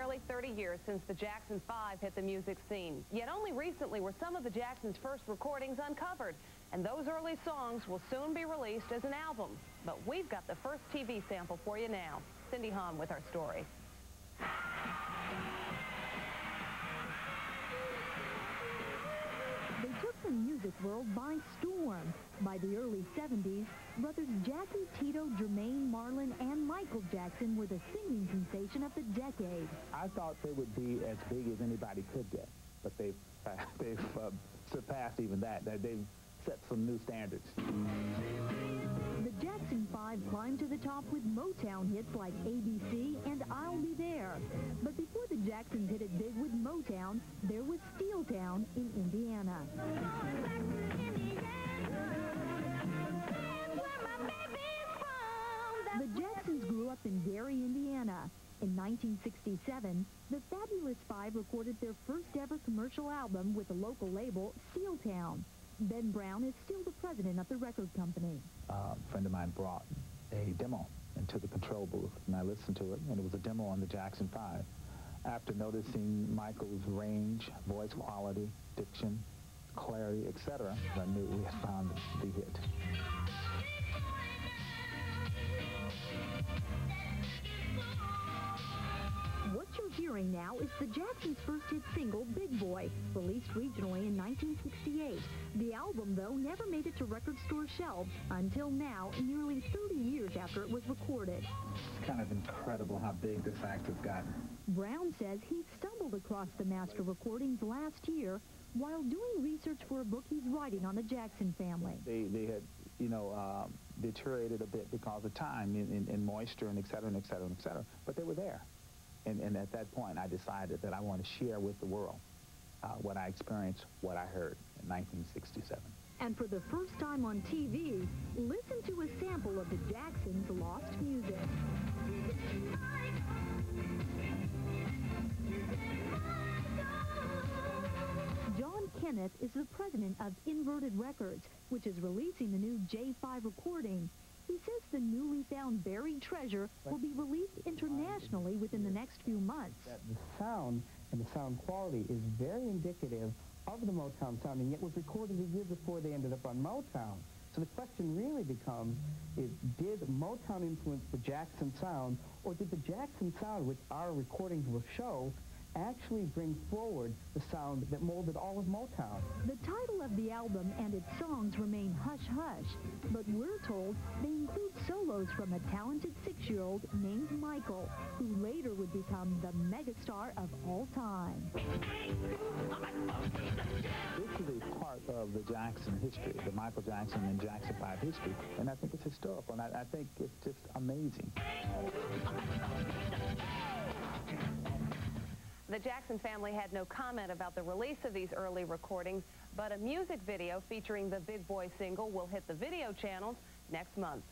nearly 30 years since the Jackson 5 hit the music scene. Yet only recently were some of the Jacksons' first recordings uncovered, and those early songs will soon be released as an album. But we've got the first TV sample for you now. Cindy Hahn with our story. They took the music world by storm. By the early 70s, brothers Jackie, Tito, Jermaine, Marlon, and Michael Jackson were the singing sensation of the decade. I thought they would be as big as anybody could get, but they've surpassed even that. They've set some new standards. The Jackson 5 climbed to the top with Motown hits like ABC and I'll Be There. But before the Jacksons hit it big with Motown, there was Steeltown in Indiana. The Jacksons grew up in Gary, Indiana. In 1967, the Fabulous Five recorded their first ever commercial album with a local label, Steeltown. Ben Brown is still the president of the record company. A friend of mine brought a demo into the control booth, and I listened to it, and it was a demo on the Jackson 5. After noticing Michael's range, voice quality, diction, clarity, etc., I knew we had found the hit. What you're hearing now is the Jacksons' first hit single, Big Boy, released regionally in 1968. The album, though, never made it to record store shelves until now, nearly 30 years after it was recorded. It's kind of incredible how big this act has gotten. Brown says he stumbled across the master recordings last year while doing research for a book he's writing on the Jackson family. They had, deteriorated a bit because of time and moisture and et cetera, and et cetera, and et cetera. But they were there. And at that point, I decided that I want to share with the world what I experienced, what I heard in 1967. And for the first time on TV, listen to a sample of the Jacksons' lost music. John Kenneth is the president of Inverted Records, which is releasing the new J5 recording. He says the newly found buried treasure will be released internationally within the next few months. The sound and the sound quality is very indicative of the Motown sound, and yet was recorded a year before they ended up on Motown. So the question really becomes, did Motown influence the Jackson sound, or did the Jackson sound, which our recordings will show, actually bring forward the sound that molded all of Motown? The title of the album and its songs remain Hush Hush, but we're told they include solos from a talented 6-year-old named Michael, who later would become the megastar of all time. This is a part of the Jackson history, the Michael Jackson and Jackson 5 history, and I think it's historical, and I think it's just amazing. The Jackson family had no comment about the release of these early recordings, but a music video featuring the Big Boy single will hit the video channels next month.